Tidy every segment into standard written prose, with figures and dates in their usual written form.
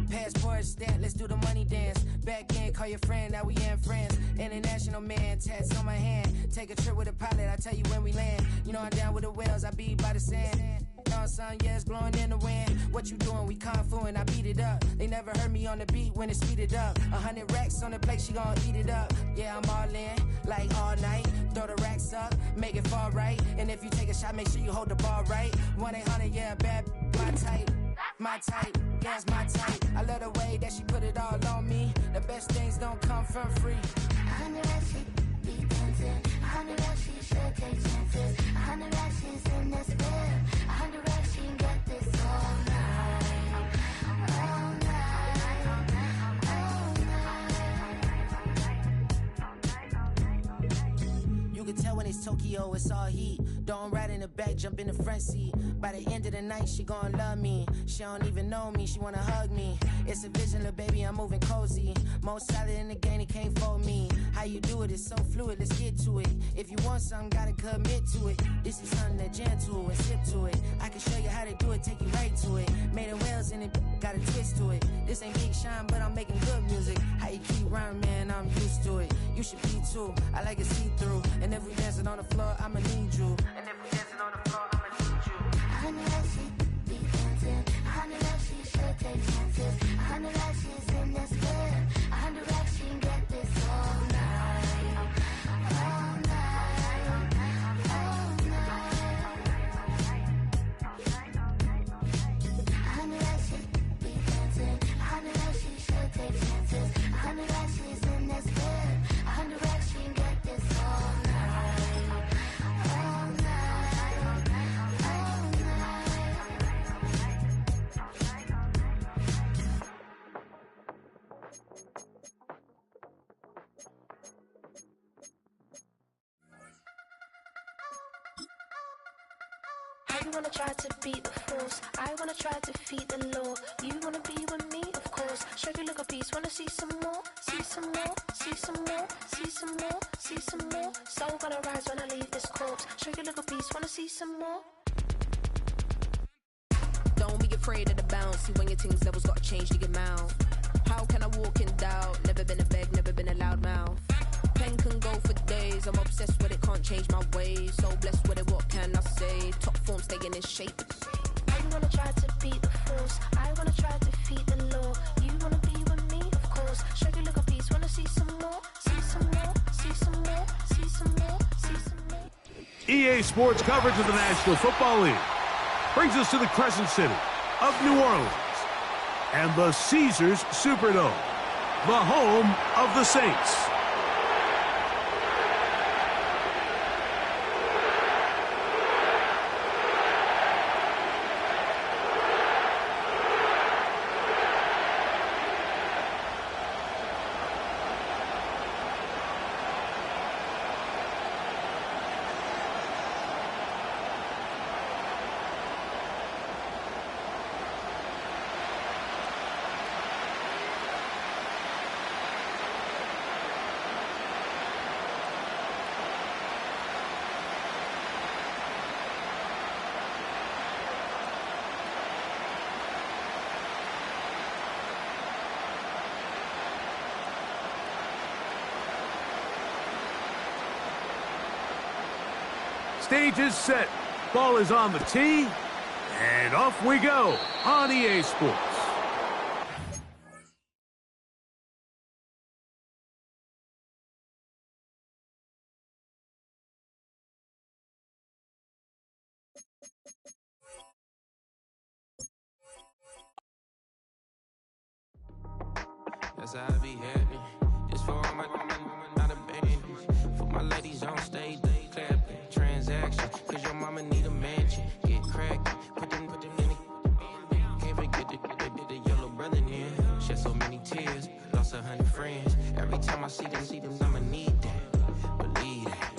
Passport stamp, let's do the money dance. Back in, call your friend, now we in friends. International man, tats on my hand. Take a trip with a pilot, I tell you when we land. You know I'm down with the whales, I be by the sand. Sun, yeah, it's blowing in the wind. What you doing? We kung fu and I beat it up. They never heard me on the beat when it's speeded up. 100 racks on the plate, she gon' eat it up. Yeah, I'm all in, like all night. Throw the racks up, make it fall right. And if you take a shot, make sure you hold the ball right. 1-800, yeah, bad, my type. My type, yeah, it's my type. I love the way that she put it all on me. The best things don't come for free. 100 racks, she be dancing. 100 racks, she should take chances. 100 racks, she's in this bed. 100 racks, she can get this all night. All night. All night. You can tell when it's Tokyo, it's all heat. Don't ride in the back, jump in the front seat. By the end of the night, she gon' love me. She don't even know me, she wanna hug me. It's a vision, little baby, I'm moving cozy. Most solid in the game, it can't fold me. How you do it, it's so fluid, let's get to it. If you want something, gotta commit to it. This is something that gentle and sip to it. I can show you how to do it, take you right to it. Made of whales in it, got a twist to it. This ain't Big Sean, but I'm making good music. How you keep rhyming, man, I'm used to it. You should be too, I like it see-through. And if we dancing on the floor, I'ma need you. And if we dancing on the floor, I'ma need you. 100 racks, she be dancing. 100 racks, she should take chances. 100 racks, she's in this bed. 100 racks, she can get this all night. All night. All night. 100 racks, she be dancing. 100 racks, she should take chances. 100 racks, she's in this bed. 100 racks, she can get this all night. All night. You wanna try to beat the force, I wanna try to defeat the law. You wanna be with me, of course. Show you look a piece, wanna see some more, see some more, see some more, see some more, see some more. Soul gonna rise when I leave this corpse. Show you look a piece, wanna see some more. Don't be afraid of the bounce. See when your things levels gotta change to get mouth. How can I walk in doubt? Never been a beg, never been a loud mouth. Pen can go for days. I'm obsessed with it, can't change my ways. So blessed with it, what can I say? Top form staying in shape. You wanna try to beat the force, I wanna try to defeat the law. You wanna be with me, of course. Show you look a piece, wanna see some more, see some more, see some more, see some more, see some more. EA Sports coverage of the National Football League brings us to the Crescent City of New Orleans and the Caesars Superdome, the home of the Saints. Stage is set, ball is on the tee, and off we go on EA Sports. That's how I be happening. It's for all my not abandoned. For my ladies on stage, they clapping. Transaction, cause your mama need a mansion. Get cracked, put them in it. Can't forget the yellow brother in. Shed so many tears, lost 100 friends. Every time I see them, I'ma need that. Believe that.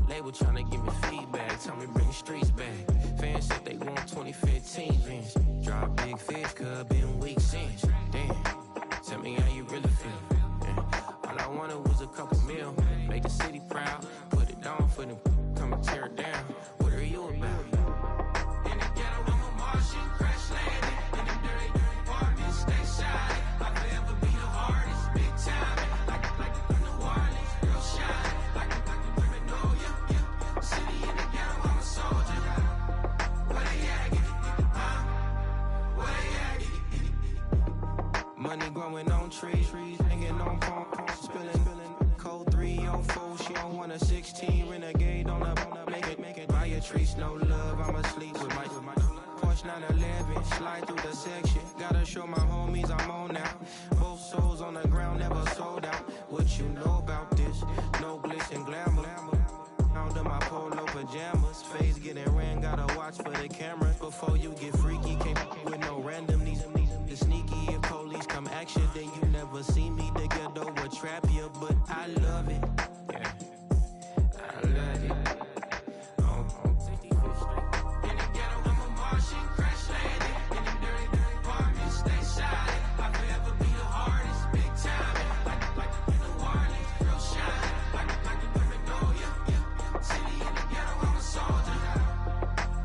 Label tryna give me feedback, tell me bring the streets back. Fans said they want 2015 Vince. Drop big fish, cuz been weak since. Damn. Tell me how you really feel. Yeah. All I wanted was a couple mil. Make the city proud. Put it down for them. Come and tear it down. What are you about? In the ghetto, I'm a Martian. Crash landing. In them dirty Money growing on trees, hanging on palm, spilling. Code 304, she don't want a 16. Renegade on up, make it. Buy a trees, no love, I'ma sleep with my Porsche 911, slide through the section. Gotta show my homies I'm on now. Both souls on the ground, never sold out. What you know about this? No glitz and glamour. Under my polo pajamas, face getting ran, gotta watch for the cameras. Before you get freaky, can't with no random. These sneaky, if police come action, then you never see me. The ghetto would trap you, but I love it. Yeah, I love it. In the ghetto, I'm a Martian, crash landed. In the dirty apartment, stay silent. I forever be the hardest, big time. Like the Warnings, real shine. Like the Paranoia. City in the ghetto, I'm a soldier.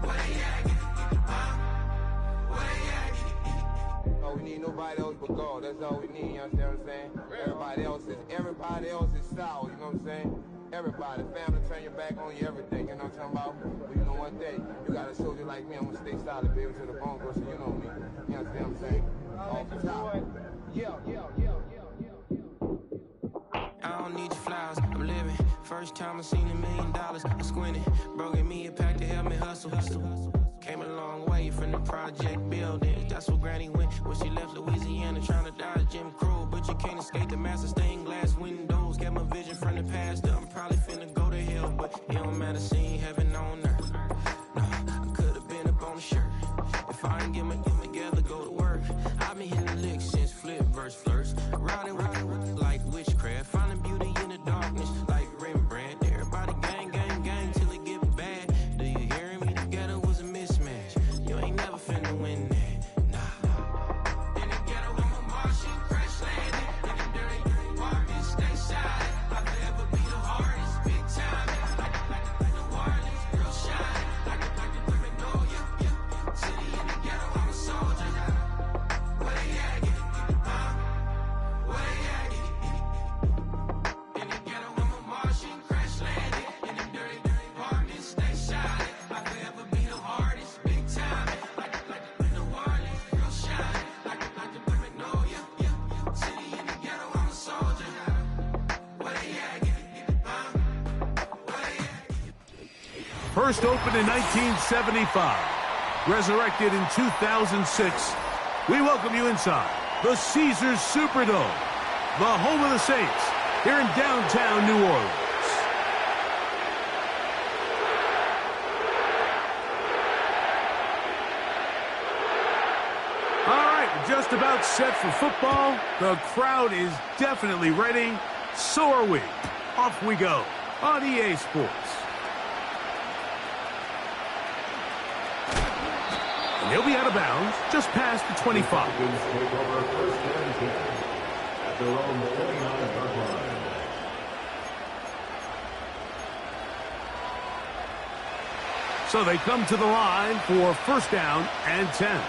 Where they at? Where they at? Oh, we need nobody else but God. That's all we need, you understand what I'm saying? Everybody else is sour, you know what I'm saying? Everybody, family, turn your back on you, everything, you know what I'm talking about? But you know one thing, you got a soldier like me, I'm gonna stay solid, baby, to the bone, bro, so you know me. You understand what I'm saying? Off the top. I don't need your flowers, I'm living. First time I seen $1 million, I squinted. Bro, give me a pack to help me hustle. Came a long way from the project building. That's where Granny went when she left Louisiana, trying to dodge Jim Crow. But you can't escape the master stained glass windows. Got my vision from the past, I'm probably finna go to hell, but it don't matter, seeing heaven on earth. No, I could've been up on the shirt. If I ain't get my together, go to work. I've been hitting licks since flip verse first. Riding with like witchcraft, finding beauty in the darkness like Rembrandt. Everybody gang till it get bad. Do you hear me? The ghetto was a mismatch. You ain't never finna win that. Nah. In the ghetto, I'm a Martian, crash landed. In the dirty apartment, stay silent. I'll forever be the hardest, big time. Like the Warnings, real shine. Like the Paranoia. City in the ghetto, I'm a soldier. Where they at? Where they at? In the ghetto, I'm a Martian, crash landed. In the dirty apartment, stay silent. I'll forever be the hardest, big time. Like the Warnings, real shine. Like the Paranoia. City in the ghetto, I'm a soldier. Where they at? Where they at? First opened in 1975, resurrected in 2006. We welcome you inside the Caesars Superdome, the home of the Saints, here in downtown New Orleans. All right, just about set for football. The crowd is definitely ready. So are we. Off we go on EA Sports. And he'll be out of bounds just past the 25. So they come to the line for first down and 10.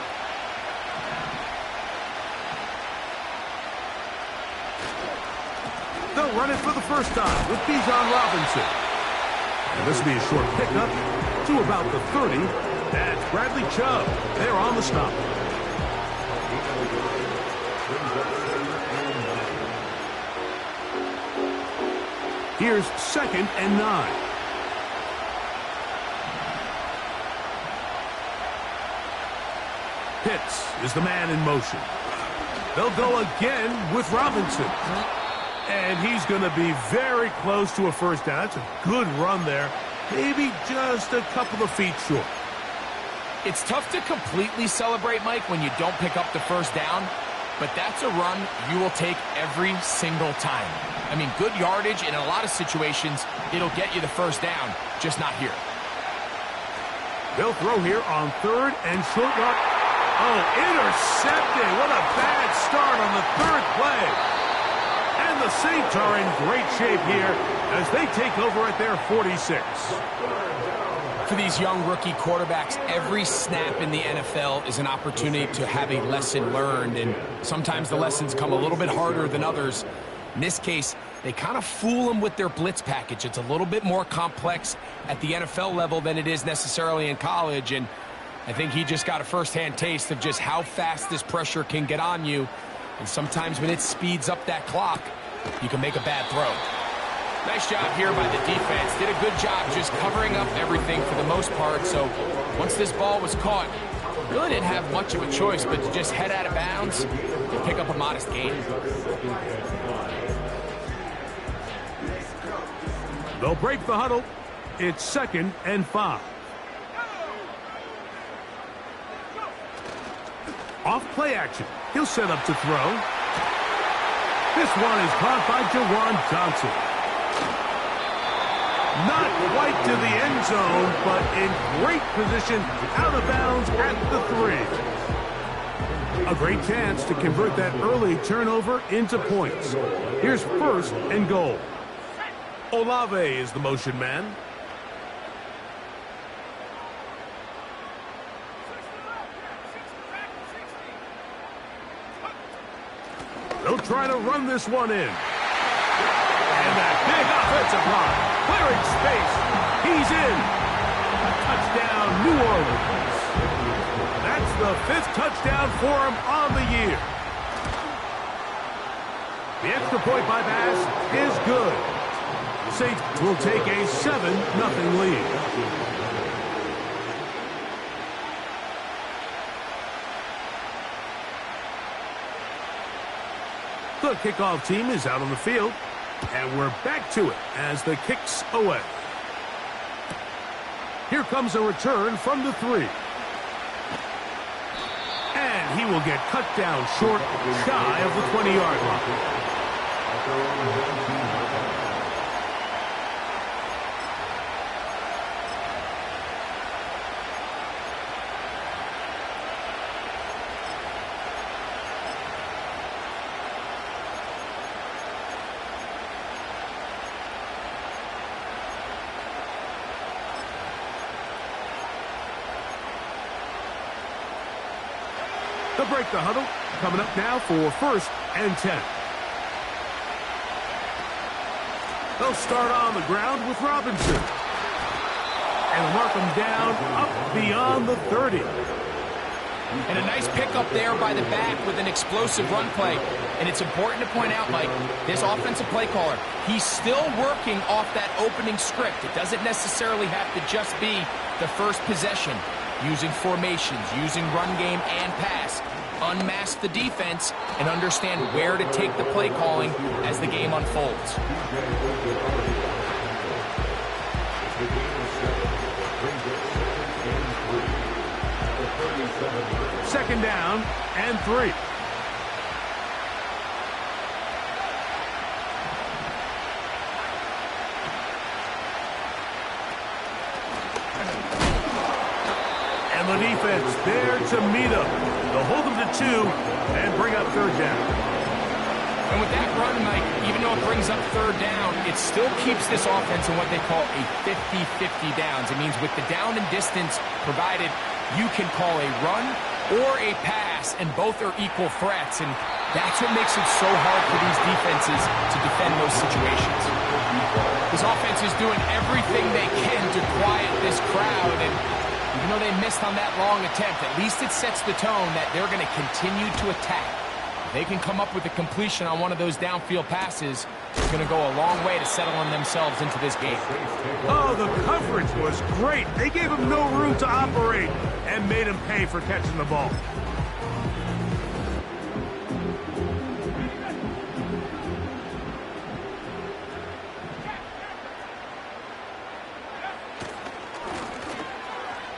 They'll run it for the first time with Bijan Robinson. And this will be a short pickup to about the 30. That's Bradley Chubb. They're on the stop. Here's 2nd and 9. Pitts is the man in motion. They'll go again with Robinson. And he's going to be very close to a first down. That's a good run there. Maybe just a couple of feet short. It's tough to completely celebrate, Mike, when you don't pick up the first down, but that's a run you will take every single time. I mean, good yardage, and in a lot of situations, it'll get you the first down, just not here. They'll throw here on 3rd and short. Oh, intercepted. What a bad start on the 3rd play. And the Saints are in great shape here as they take over at their 46. For these young rookie quarterbacks, every snap in the NFL is an opportunity to have a lesson learned, and sometimes the lessons come a little bit harder than others. In this case, they kind of fool them with their blitz package. It's a little bit more complex at the NFL level than it is necessarily in college, and I think he just got a first-hand taste of just how fast this pressure can get on you. And sometimes when it speeds up that clock, you can make a bad throw. Nice job here by the defense. Did a good job just covering up everything for the most part. So once this ball was caught, really didn't have much of a choice but to just head out of bounds and pick up a modest gain. They'll break the huddle. It's 2nd and 5. Off play action. He'll set up to throw. This one is caught by Jawan Johnson. Not quite to the end zone, but in great position out of bounds at the 3. A great chance to convert that early turnover into points. Here's 1st and goal. Olave is the motion man. They'll try to run this one in. And that big offensive line. Clearing space. He's in. Touchdown, New Orleans. That's the 5th touchdown for him on the year. The extra point by Bass is good. Saints will take a 7-0 lead. The kickoff team is out on the field, and we're back to it as the kick's away. Here comes a return from the 3. And he will get cut down short, shy of the 20-yard line. They'll break the huddle. Coming up now for 1st and 10. They'll start on the ground with Robinson. And mark him down up beyond the 30. And a nice pickup there by the back with an explosive run play. And it's important to point out, Mike, this offensive play caller, he's still working off that opening script. It doesn't necessarily have to just be the first possession. Using formations, using run game and pass. Unmask the defense and understand where to take the play calling as the game unfolds. 2nd down and 3. And the defense there to meet him. They'll hold him to 2 and bring up 3rd down. And with that run, Mike, even though it brings up 3rd down, it still keeps this offense in what they call a 50-50 downs. It means with the down and distance provided, you can call a run or a pass, and both are equal threats. And that's what makes it so hard for these defenses to defend those situations. This offense is doing everything they can to quiet this crowd, and even though they missed on that long attempt, at least it sets the tone that they're going to continue to attack. If they can come up with a completion on one of those downfield passes, it's going to go a long way to settling themselves into this game. Oh, the coverage was great. They gave him no room to operate and made him pay for catching the ball.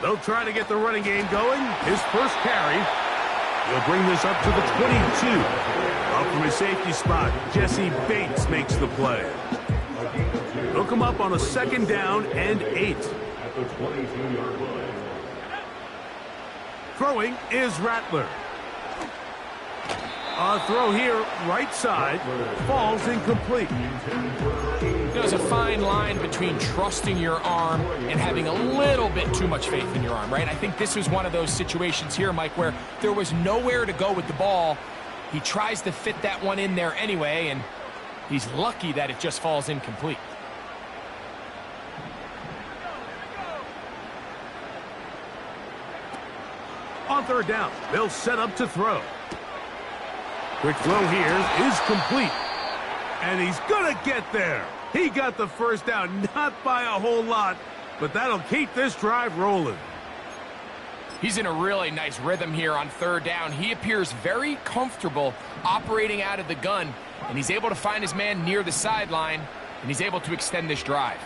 They'll try to get the running game going. His first carry. He'll bring this up to the 22. Up from his safety spot, Jesse Bates makes the play. He'll come up on a 2nd down and 8. Throwing is Rattler. A throw here, right side, falls incomplete. There's a fine line between trusting your arm and having a little bit too much faith in your arm, right? I think this was one of those situations here, Mike, where there was nowhere to go with the ball. He tries to fit that one in there anyway, and he's lucky that it just falls incomplete. On 3rd down, they'll set up to throw. Quick throw here is complete. And he's going to get there. He got the first down, not by a whole lot, but that'll keep this drive rolling. He's in a really nice rhythm here on third down. He appears very comfortable operating out of the gun, and he's able to find his man near the sideline, and he's able to extend this drive.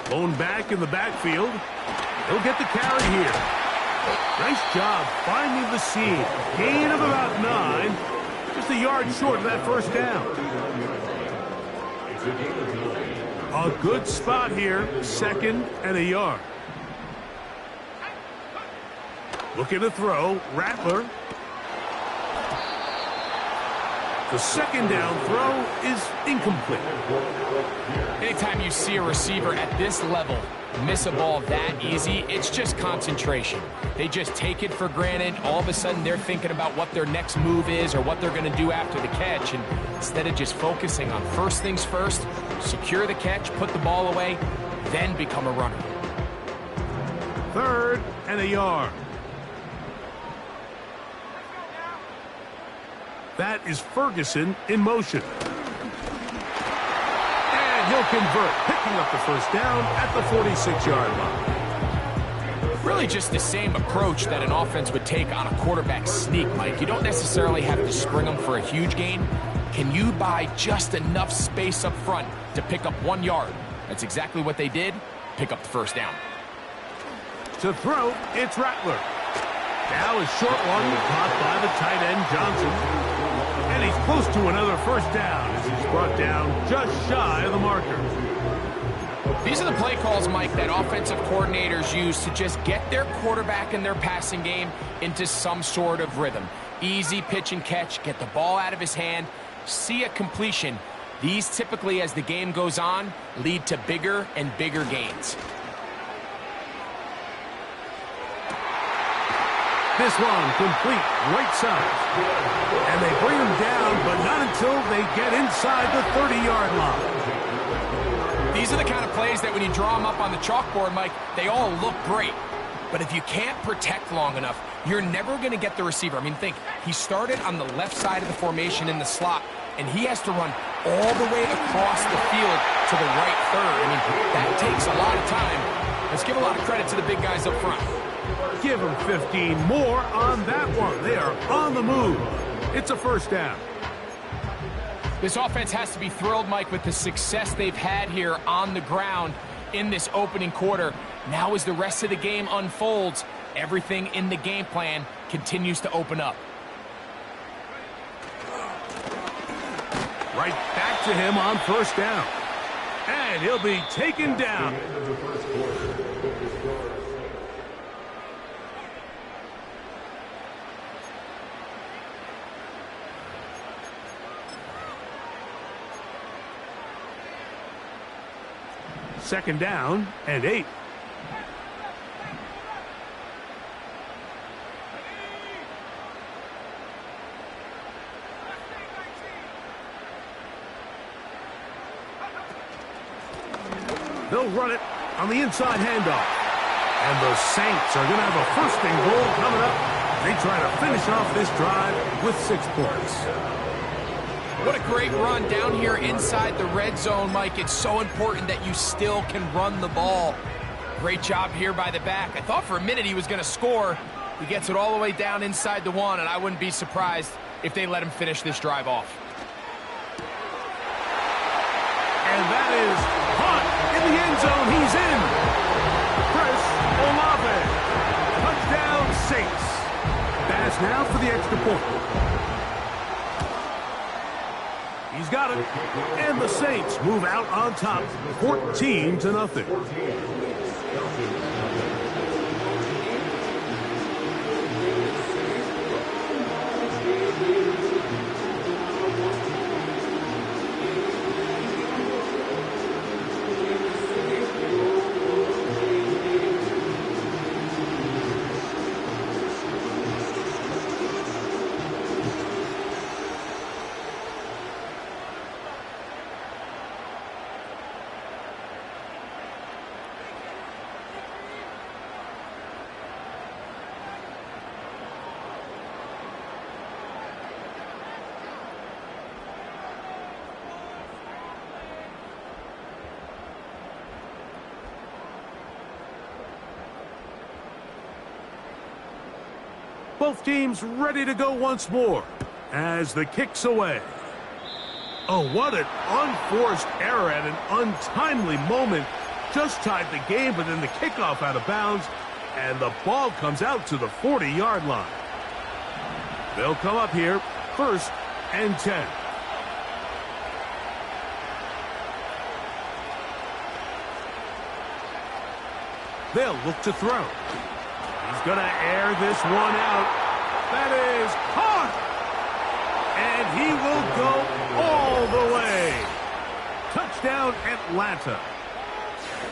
Blown back in the backfield. He'll get the carry here. Nice job finding the seam. Gain of about 9. Just a yard short of that first down. A good spot here. 2nd and a yard. Looking to throw. Rattler. The 2nd down throw is incomplete. Anytime you see a receiver at this level miss a ball that easy, it's just concentration. They just take it for granted. All of a sudden, they're thinking about what their next move is or what they're going to do after the catch. And instead of just focusing on first things first, secure the catch, put the ball away, then become a runner. 3rd and a yard. That is Ferguson in motion. And he'll convert, picking up the first down at the 46-yard line. Really just the same approach that an offense would take on a quarterback sneak, Mike. You don't necessarily have to spring them for a huge gain. Can you buy just enough space up front to pick up 1 yard? That's exactly what they did. Pick up the first down. To throw, it's Rattler. Now a short one caught by the tight end Johnson. And he's close to another first down as he's brought down just shy of the marker. These are the play calls, Mike, that offensive coordinators use to just get their quarterback and their passing game into some sort of rhythm. Easy pitch and catch, get the ball out of his hand, see a completion. These typically, as the game goes on, lead to bigger and bigger gains. This one complete, right side. And they bring him down, but not until they get inside the 30-yard line. These are the kind of plays that when you draw them up on the chalkboard, Mike, they all look great. But if you can't protect long enough, you're never going to get the receiver. I mean, think, he started on the left side of the formation in the slot, and he has to run all the way across the field to the right third. I mean, that takes a lot of time. Let's give a lot of credit to the big guys up front. Give them 15 more on that one. They are on the move. It's a first down. This offense has to be thrilled, Mike, with the success they've had here on the ground in this opening quarter. Now as the rest of the game unfolds, everything in the game plan continues to open up. Right back to him on first down. And he'll be taken down. Second down and 8. They'll run it on the inside handoff. And the Saints are going to have a first and goal coming up. They try to finish off this drive with 6 points. What a great run down here inside the red zone, Mike. It's so important that you still can run the ball. Great job here by the back. I thought for a minute he was going to score. He gets it all the way down inside the 1, and I wouldn't be surprised if they let him finish this drive off. And that is Hunt in the end zone. He's in. Chris Olave. Touchdown Saints. Pass now for the extra point. He's got it. And the Saints move out on top, 14-0. Both teams ready to go once more as the kick's away. Oh, what an unforced error at an untimely moment. Just tied the game, but then the kickoff out of bounds, and the ball comes out to the 40-yard line. They'll come up here, 1st and 10. They'll look to throw. He's going to air this one out. That is caught! And he will go all the way. Touchdown, Atlanta.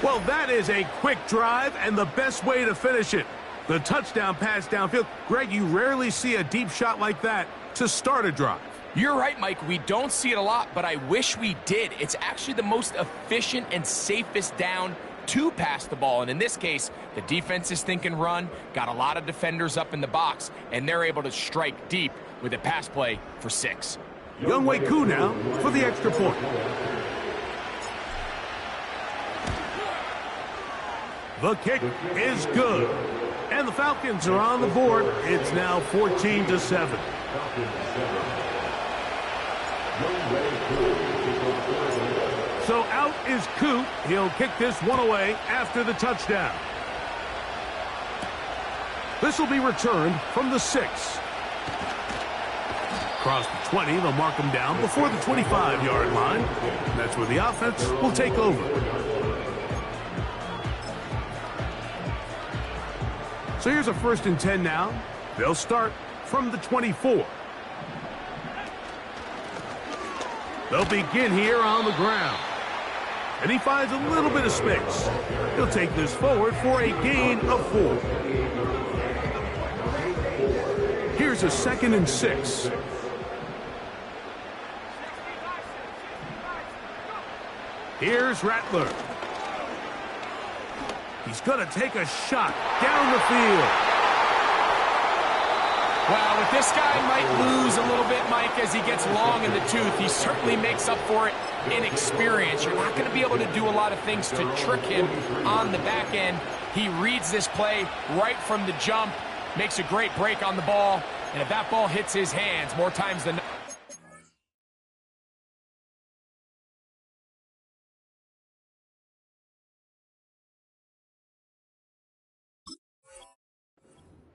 Well, that is a quick drive and the best way to finish it. The touchdown pass downfield. Greg, you rarely see a deep shot like that to start a drive. You're right, Mike. We don't see it a lot, but I wish we did. It's actually the most efficient and safest down to pass the ball. And in this case, the defense is thinking run, got a lot of defenders up in the box, and they're able to strike deep with a pass play for 6. Younghoe Koo now for the extra point. The kick is good. And the Falcons are on the board. It's now 14-7. So out is Koo. He'll kick this one away after the touchdown. This will be returned from the 6. Across the 20, they'll mark him down before the 25-yard line. That's where the offense will take over. So here's a 1st and 10 now. They'll start from the 24. They'll begin here on the ground. And he finds a little bit of space. He'll take this forward for a gain of 4. Here's a 2nd and 6. Here's Rattler. He's going to take a shot down the field. Well, with this guy might lose a little bit, Mike, as he gets long in the tooth. He certainly makes up for it in experience. You're not going to be able to do a lot of things to trick him on the back end. He reads this play right from the jump, makes a great break on the ball, and if that ball hits his hands more times than not,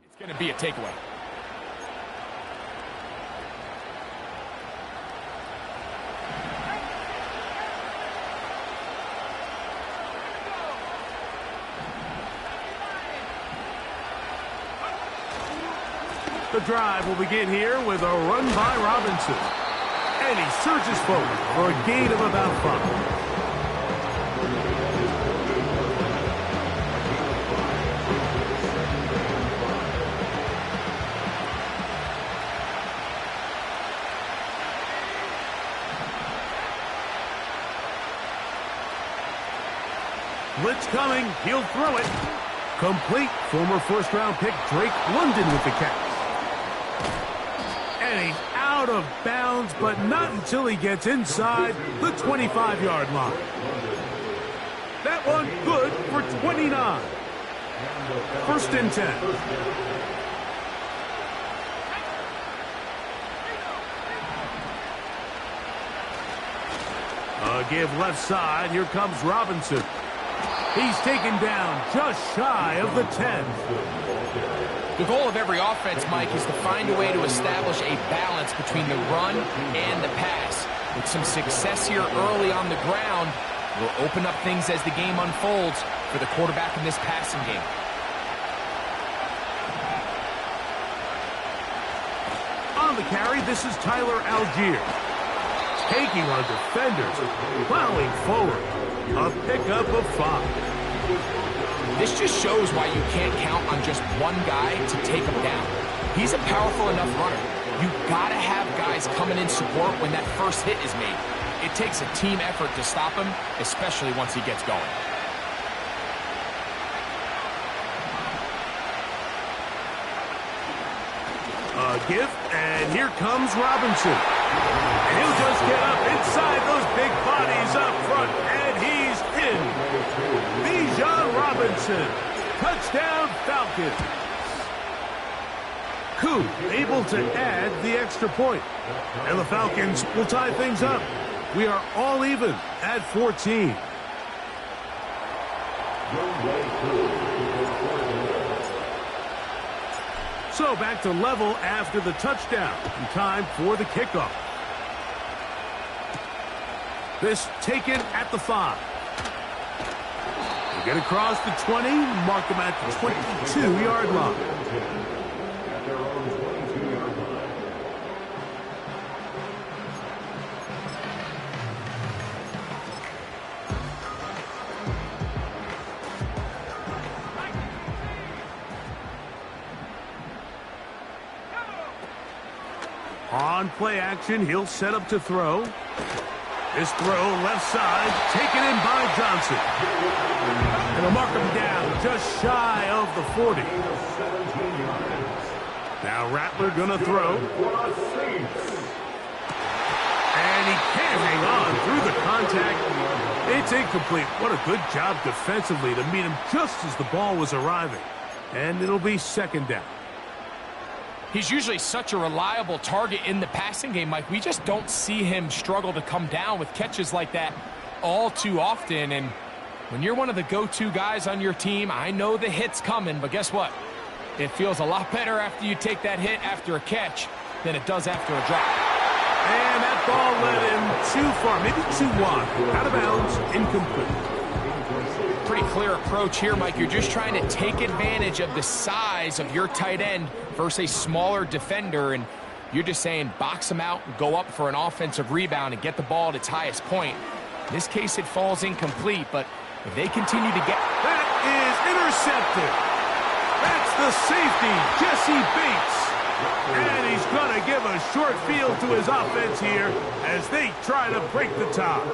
it's going to be a takeaway. The drive will begin here with a run by Robinson. And he surges forward for a gain of about 5. Blitz coming. He'll throw it. Complete. Former first-round pick Drake London with the catch. And he's out of bounds, but not until he gets inside the 25-yard line. That one good for 29. 1st and 10. Give left side. Here comes Robinson. He's taken down just shy of the 10. The goal of every offense, Mike, is to find a way to establish a balance between the run and the pass. With some success here early on the ground, will open up things as the game unfolds for the quarterback in this passing game. On the carry, this is Tyler Algier. Taking on defenders, plowing forward. A pickup of 5. This just shows why you can't count on just one guy to take him down. He's a powerful enough runner. You gotta have guys coming in support when that first hit is made. It takes a team effort to stop him, especially once he gets going. A give, and here comes Robinson. And he'll just get up inside those big bodies up front, and he's in. Bijan Robinson, touchdown Falcons. Koo able to add the extra point. And the Falcons will tie things up. We are all even at 14. So back to level after the touchdown. And time for the kickoff. This taken at the 5. They get across the 20, mark them at the 22-yard line. On play action, he'll set up to throw. This throw left side, taken in by Johnson. And they'll mark him down just shy of the 40. Now Rattler gonna throw. And he can't hang on through the contact. It's incomplete. What a good job defensively to meet him just as the ball was arriving. And it'll be second down. He's usually such a reliable target in the passing game, Mike. We just don't see him struggle to come down with catches like that all too often. And when you're one of the go-to guys on your team, I know the hit's coming, but guess what? It feels a lot better after you take that hit after a catch than it does after a drop. And that ball led him too far, maybe too wide. Out of bounds, incomplete. Pretty clear approach here, Mike. You're just trying to take advantage of the size of your tight end versus a smaller defender, and you're just saying box him out, go up for an offensive rebound, and get the ball at its highest point. In this case, it falls incomplete, but if they continue to get... That is intercepted. That's the safety, Jesse Bates. And he's going to give a short field to his offense here as they try to break the tie.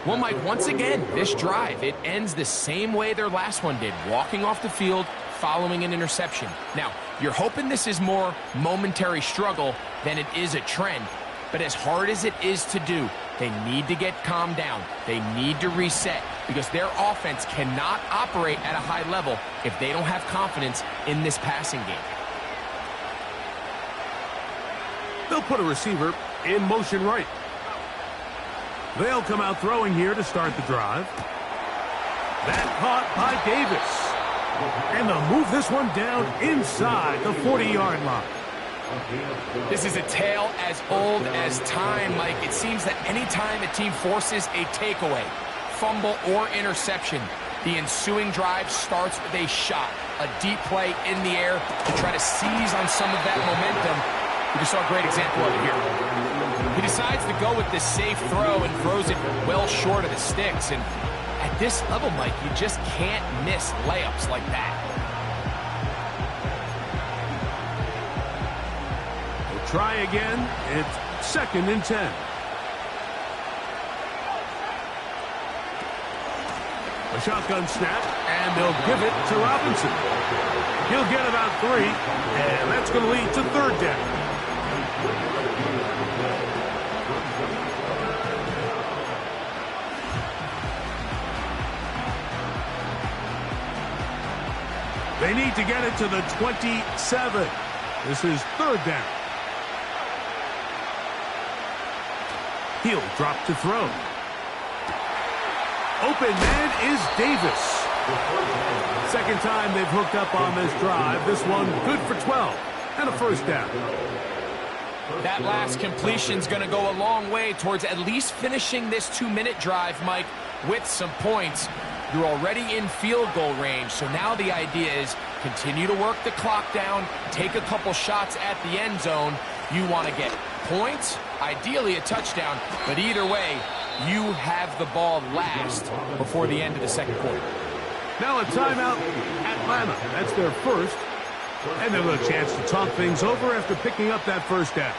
Well, Mike, once again, this drive, it ends the same way their last one did, walking off the field, following an interception. Now, you're hoping this is more momentary struggle than it is a trend, but as hard as it is to do, they need to get calmed down. They need to reset because their offense cannot operate at a high level if they don't have confidence in this passing game. They'll put a receiver in motion right. They'll come out throwing here to start the drive. That caught by Davis. And they'll move this one down inside the 40-yard line. This is a tale as old as time, Mike. It seems that any time a team forces a takeaway, fumble, or interception, the ensuing drive starts with a shot, a deep play in the air to try to seize on some of that momentum. We just saw a great example of it here. He decides to go with this safe throw and throws it well short of the sticks. And at this level, Mike, you just can't miss layups like that. We'll try again. It's 2nd and 10. A shotgun snap, and they'll give it to Robinson. He'll get about 3, and that's going to lead to 3rd down. They need to get it to the 27. This is 3rd down. He'll drop to throw. Open man is Davis. Second time they've hooked up on this drive. This one good for 12 and a 1st down. That last completion's going to go a long way towards at least finishing this 2-minute drive, Mike, with some points. You're already in field goal range, so now the idea is continue to work the clock down, take a couple shots at the end zone. You want to get points, ideally a touchdown, but either way, you have the ball last before the end of the 2nd quarter. Now a timeout, Atlanta. That's their first. And they'll have a chance to talk things over after picking up that 1st down.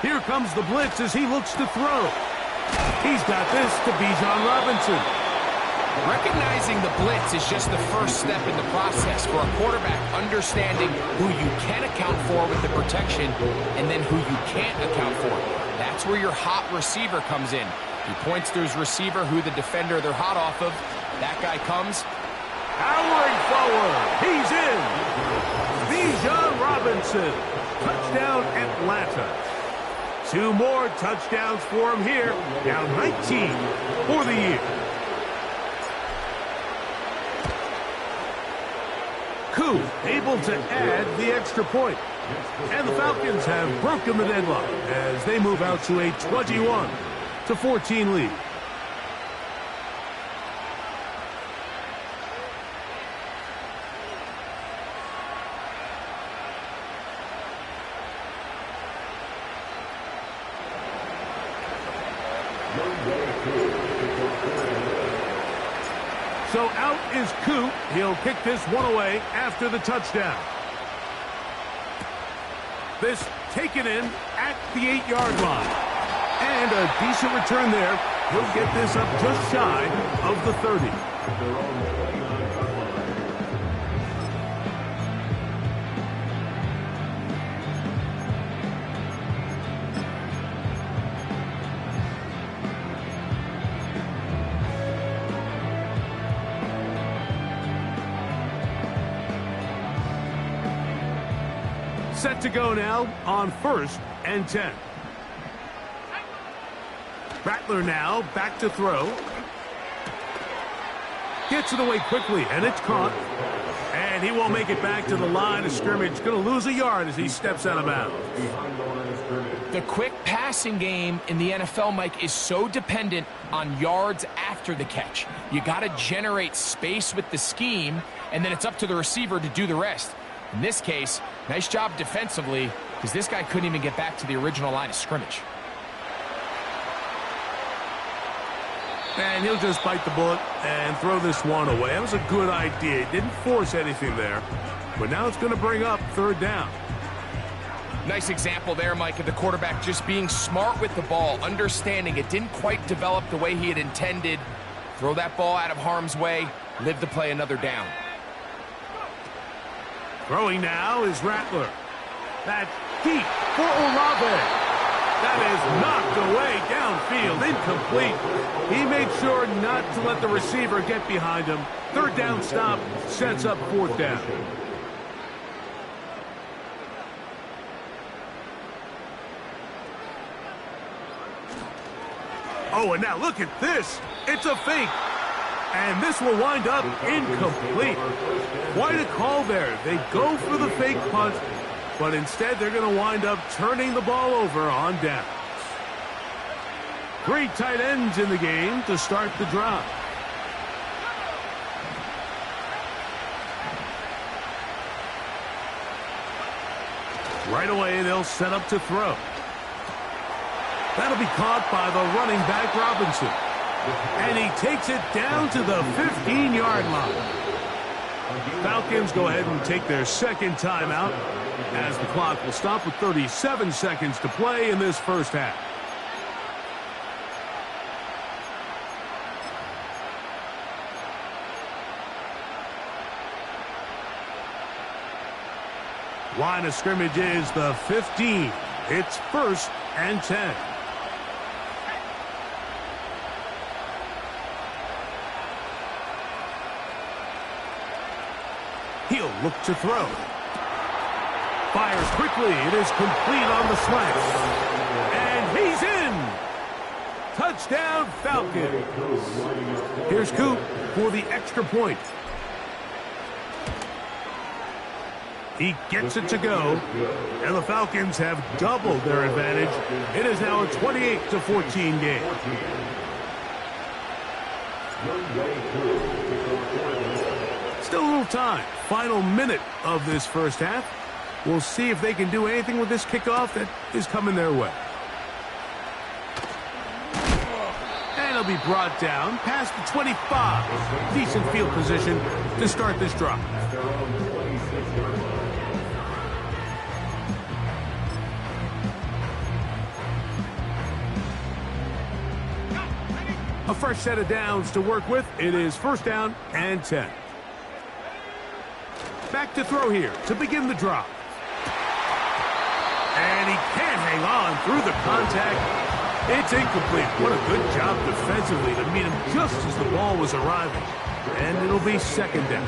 Here comes the blitz as he looks to throw. He's got this to Bijan Robinson. Recognizing the blitz is just the first step in the process for a quarterback, understanding who you can account for with the protection and then who you can't account for. That's where your hot receiver comes in. He points to his receiver, who the defender they're hot off of. That guy comes. Powering forward. He's in. Bijan Robinson. Touchdown, Atlanta. 2 more touchdowns for him here. Now 19 for the year. Koo able to add the extra point. And the Falcons have broken the deadlock as they move out to a 21-14 lead. So out is Koo. He'll kick this one away after the touchdown. This taken in at the 8-yard line. And a decent return there. He'll get this up just shy of the 30. Set to go now on 1st and 10. Rattler now back to throw. Gets it away quickly, and it's caught. And he won't make it back to the line of scrimmage. Going to lose a yard as he steps out of bounds. The quick passing game in the NFL, Mike, is so dependent on yards after the catch. You got to generate space with the scheme, and then it's up to the receiver to do the rest. In this case, nice job defensively, because this guy couldn't even get back to the original line of scrimmage. And he'll just bite the bullet and throw this one away. That was a good idea. Didn't force anything there. But now it's going to bring up 3rd down. Nice example there, Mike, of the quarterback just being smart with the ball, understanding it didn't quite develop the way he had intended. Throw that ball out of harm's way, live to play another down. Throwing now is Rattler. That's deep for Olave. That is knocked away downfield, incomplete. He made sure not to let the receiver get behind him. 3rd down stop sets up 4th down. Oh, and now look at this. It's a fake. And this will wind up incomplete. Quite a call there. They go for the fake punt, but instead they're going to wind up turning the ball over on downs. 3 tight ends in the game to start the drive. Right away, they'll set up to throw. That'll be caught by the running back, Robinson. And he takes it down to the 15-yard line. Falcons go ahead and take their 2nd timeout as the clock will stop with 37 seconds to play in this first half. Line of scrimmage is the 15. It's 1st and 10. He'll look to throw. Fires quickly. It is complete on the slant. And he's in. Touchdown, Falcons. Here's Coop for the extra point. He gets it to go. And the Falcons have doubled their advantage. It is now a 28-14 game. Still a little time. Final minute of this first half. We'll see if they can do anything with this kickoff that is coming their way. And it'll be brought down past the 25. Decent field position to start this drive. A fresh set of downs to work with. It is 1st down and 10. Back to throw here to begin the drop. And he can't hang on through the contact. It's incomplete. What a good job defensively to meet him just as the ball was arriving. And it'll be 2nd down.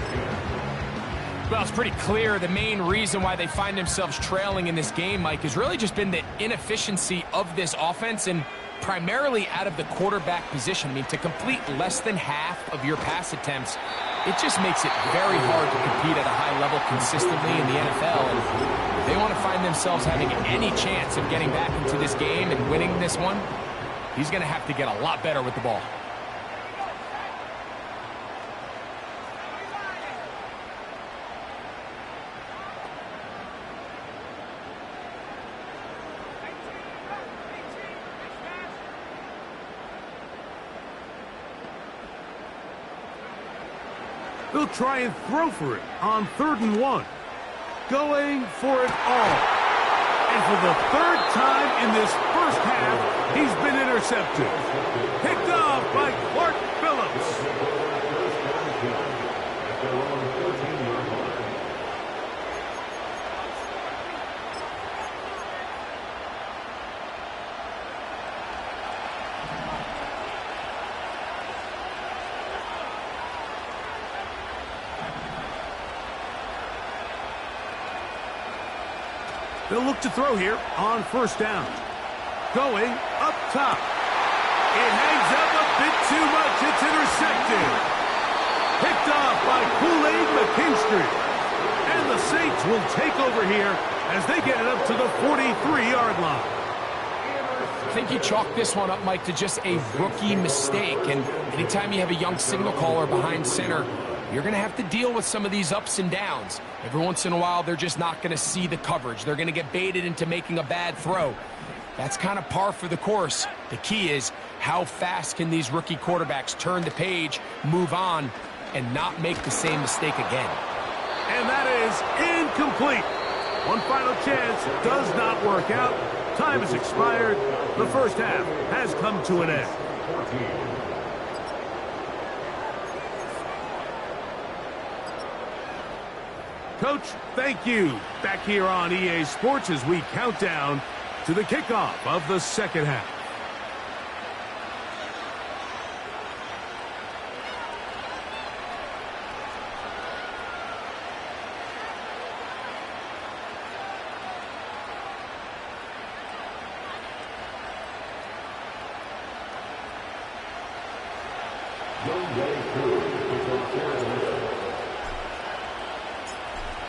Well, it's pretty clear the main reason why they find themselves trailing in this game, Mike, has really just been the inefficiency of this offense and primarily out of the quarterback position. I mean, to complete less than half of your pass attempts, it just makes it very hard to compete at a high level consistently in the NFL. And if they want to find themselves having any chance of getting back into this game and winning this one, he's going to have to get a lot better with the ball. They'll try and throw for it on 3rd and 1. Going for it all. And for the 3rd time in this first half, he's been intercepted. Picked off by Clark Phillips. They'll look to throw here on 1st down. Going up top. It hangs up a bit too much. It's intercepted. Picked off by Kool-Aid McKinstry. And the Saints will take over here as they get it up to the 43-yard line. I think you chalk this one up, Mike, to just a rookie mistake. And anytime you have a young signal caller behind center, you're going to have to deal with some of these ups and downs. Every once in a while, they're just not going to see the coverage. They're going to get baited into making a bad throw. That's kind of par for the course. The key is how fast can these rookie quarterbacks turn the page, move on, and not make the same mistake again. And that is incomplete. One final chance does not work out. Time has expired. The first half has come to an end. Coach, thank you. Back here on EA Sports as we count down to the kickoff of the 2nd half.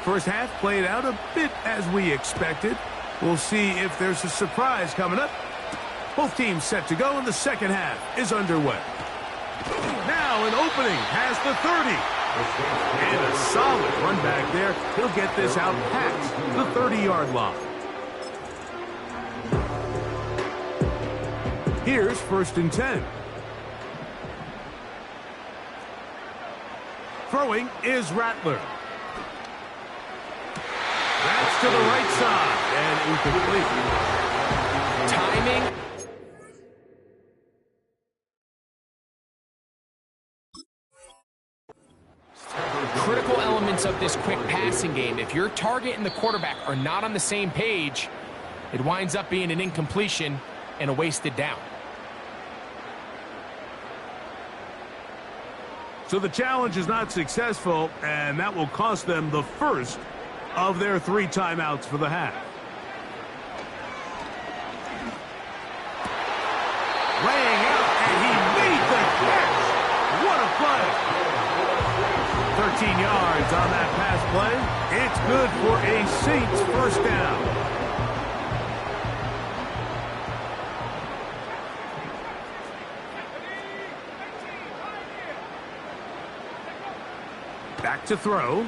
First half played out a bit as we expected. We'll see if there's a surprise coming up. Both teams set to go, and the 2nd half is underway. Now an opening past the 30. And a solid run back there. He'll get this out past the 30-yard line. Here's 1st and 10. Throwing is Rattler. That's to the right side and incomplete. Timing. Critical elements of this quick passing game. If your target and the quarterback are not on the same page, it winds up being an incompletion and a wasted down. So the challenge is not successful, and that will cost them the first of their 3 timeouts for the half. Laying out, and he made the catch. What a play. 13 yards on that pass play. It's good for a Saints first down. Back to throw.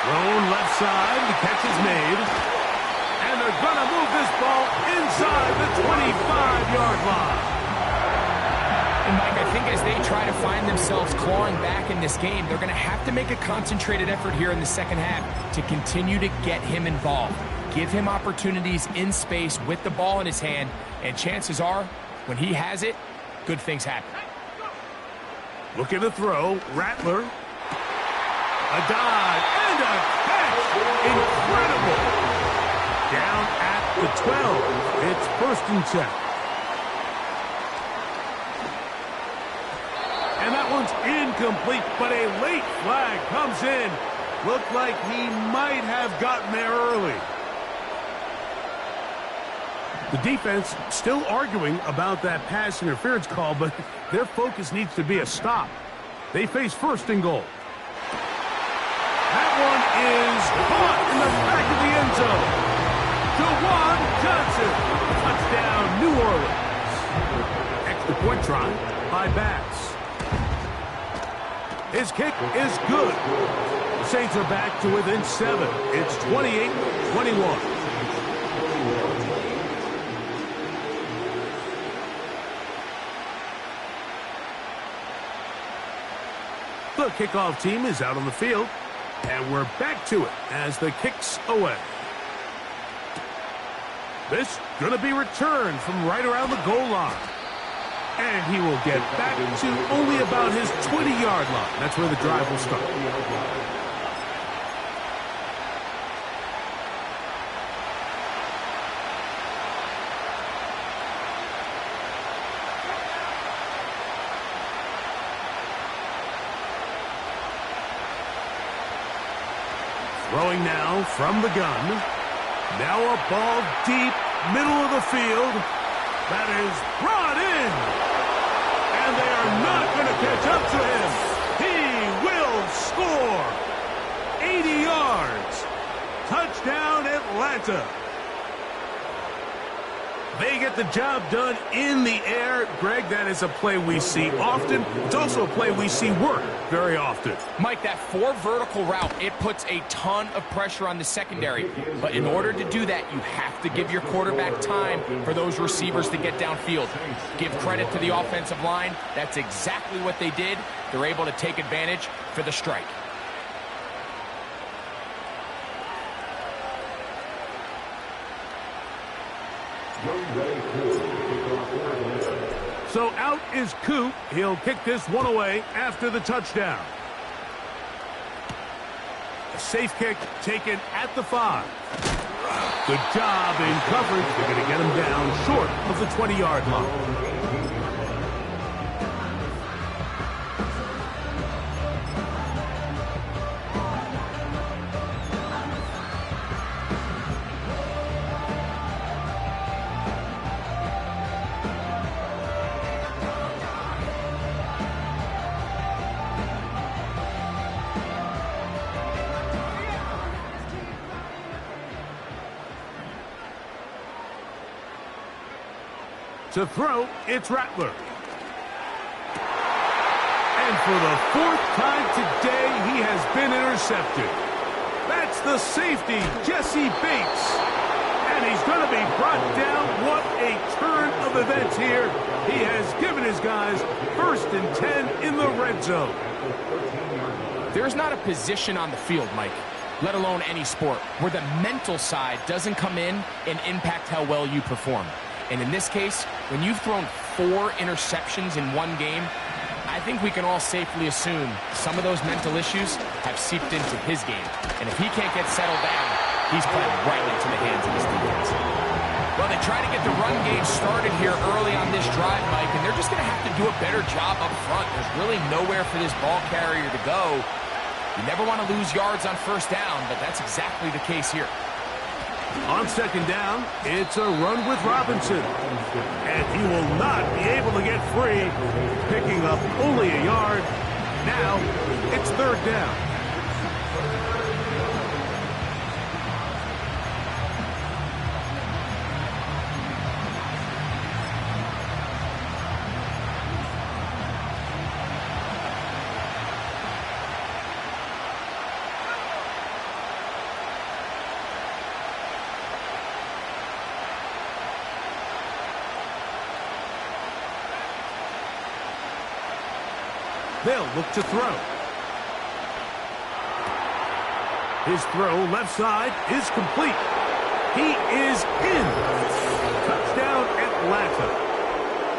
Thrown left side, the catch is made. And they're going to move this ball inside the 25-yard line. And Mike, I think as they try to find themselves clawing back in this game, they're going to have to make a concentrated effort here in the 2nd half to continue to get him involved. Give him opportunities in space with the ball in his hand, and chances are When he has it, good things happen. Looking to throw. Rattler. A dive and a catch. Incredible. Down at the 12. It's 1st and 10. And that one's incomplete, but a late flag comes in. Looked like he might have gotten there early. The defense still arguing about that pass interference call, but their focus needs to be a stop. They face 1st and goal. That one is caught in the back of the end zone. Jawan Johnson. Touchdown, New Orleans. Extra point try by Bass. His kick is good. The Saints are back to within 7. It's 28-21. The kickoff team is out on the field, and we're back to it as the kick's away. This going to be returned from right around the goal line. And he will get back to only about his 20-yard line. That's where the drive will start. Throwing now from the gun. Now a ball deep, middle of the field. That is brought in. And they are not going to catch up to him. He will score. 80 yards. Touchdown, Atlanta. They get the job done in the air. Greg, that is a play we see often. It's also a play we see work very often. Mike, that 4 vertical route, it puts a ton of pressure on the secondary. But in order to do that, you have to give your quarterback time for those receivers to get downfield. Give credit to the offensive line. That's exactly what they did. They're able to take advantage for the strike. So out is Coop. He'll kick this one away after the touchdown. A safe kick taken at the 5. Good job in coverage. They're going to get him down short of the 20-yard line. To throw, it's Rattler. And for the 4th time today, he has been intercepted. That's the safety, Jesse Bates. And he's going to be brought down. What a turn of events here. He has given his guys 1st and 10 in the red zone. There's not a position on the field, Mike, let alone any sport, where the mental side doesn't come in and impact how well you perform. And in this case, when you've thrown 4 interceptions in one game, I think we can all safely assume some of those mental issues have seeped into his game. And if he can't get settled down, he's playing right into the hands of his defense. Well, they try to get the run game started here early on this drive, Mike, and they're just going to have to do a better job up front. There's really nowhere for this ball carrier to go. You never want to lose yards on 1st down, but that's exactly the case here. On 2nd down, it's a run with Robinson. And he will not be able to get free, picking up only a yard. Now, it's 3rd down. They'll look to throw. His throw left side is complete. He is in. Touchdown, Atlanta.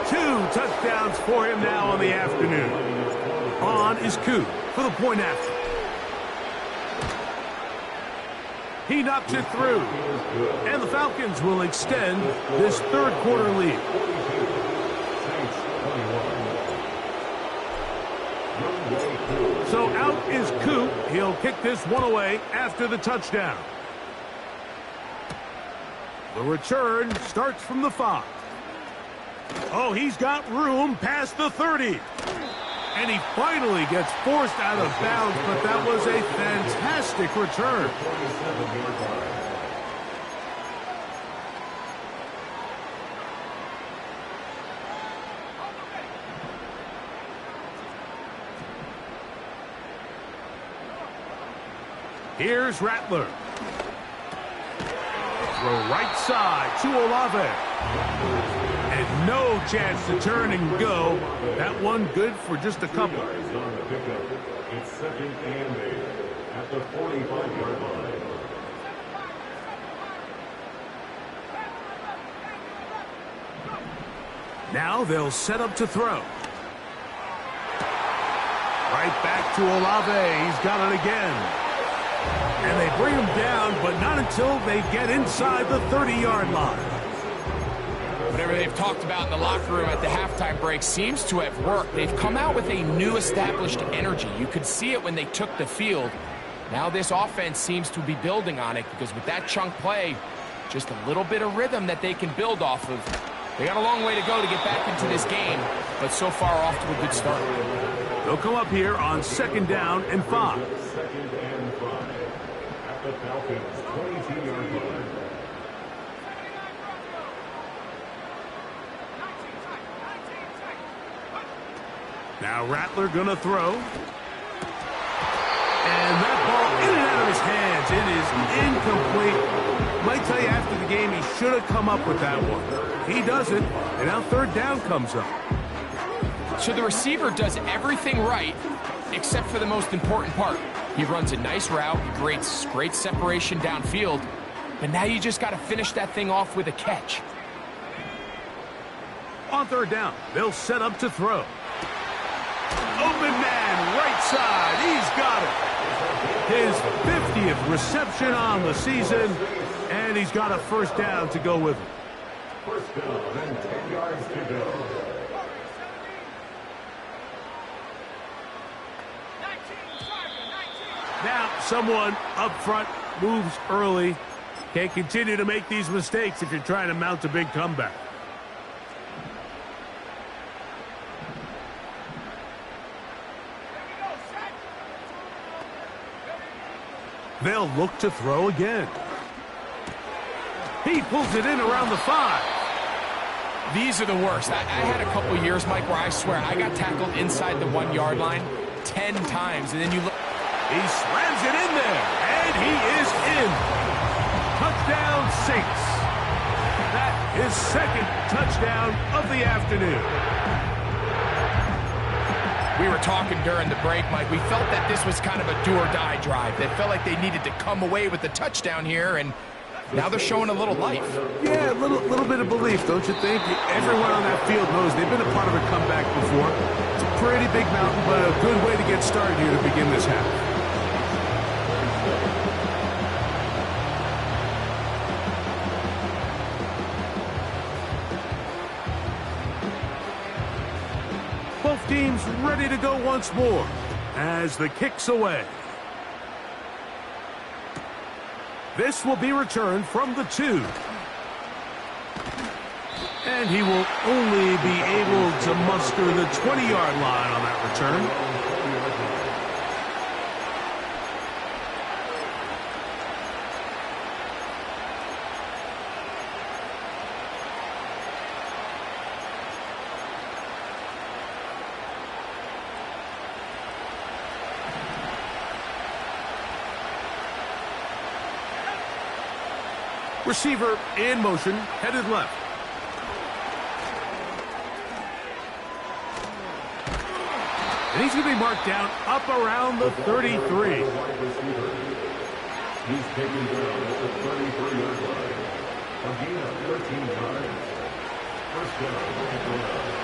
2 touchdowns for him now on the afternoon. On is Koo for the point after. He knocks it through. And the Falcons will extend this third quarter lead. So out is Koo. He'll kick this one away after the touchdown. The return starts from the 5. Oh, he's got room past the 30. And he finally gets forced out of bounds, but that was a fantastic return. Here's Rattler. Throw right side to Olave. And no chance to turn and go. That one good for just a couple. It's second and 8 at the 45-yard line. Now they'll set up to throw. Right back to Olave. He's got it again. And they bring him down, but not until they get inside the 30-yard line. Whatever they've talked about in the locker room at the halftime break seems to have worked. They've come out with a new established energy. You could see it when they took the field. Now this offense seems to be building on it because with that chunk play, just a little bit of rhythm that they can build off of. They got a long way to go to get back into this game, but so far off to a good start. They'll come up here on 2nd down and 5. 2nd and 5 at the Falcons' 22-yard line. Now Rattler gonna throw. And that ball in and out of his hands. It is incomplete. Might tell you after the game he should have come up with that one. He doesn't, and now 3rd down comes up. So the receiver does everything right except for the most important part. He runs a nice route, creates great separation downfield, but now you just got to finish that thing off with a catch. On 3rd down, they'll set up to throw. Open man, right side, he's got it. His 50th reception on the season, and he's got a 1st down to go with him. 1st down and 10 yards to go. Now someone up front moves early. Can't continue to make these mistakes if you're trying to mount a big comeback. They'll look to throw again. He pulls it in around the 5. These are the worst. I had a couple years, Mike, where I swear I got tackled inside the 1-yard line 10 times, and then you look. He slams it in there, and he is in. Touchdown Saints. That is 2nd touchdown of the afternoon. We were talking during the break, Mike. We felt that this was kind of a do-or-die drive. They felt like they needed to come away with the touchdown here, and now they're showing a little life. Yeah, a little bit of belief, don't you think? Everyone on that field knows they've been a part of a comeback before. It's a pretty big mountain, but a good way to get started here to begin this half. Both teams ready to go once more as the kick's away. This will be returned from the 2. And he will only be able to muster the 20-yard line on that return. Receiver in motion, headed left. And he's going to be marked down up around the 33. He's taken down at the 33-yard line. A gain of 13 yards. 1st down.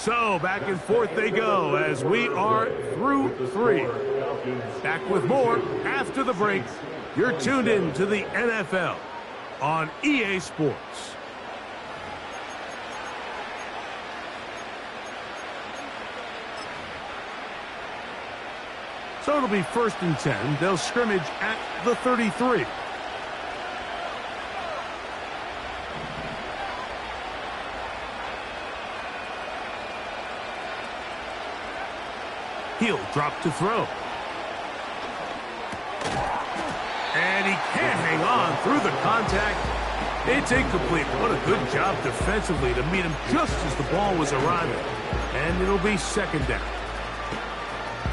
So back and forth they go as we are through 3. Back with more after the break. You're tuned in to the NFL on EA Sports. So it'll be 1st and 10. They'll scrimmage at the 33. He'll drop to throw. And he can't hang on through the contact. It's incomplete. What a good job defensively to meet him just as the ball was arriving. And it'll be 2nd down.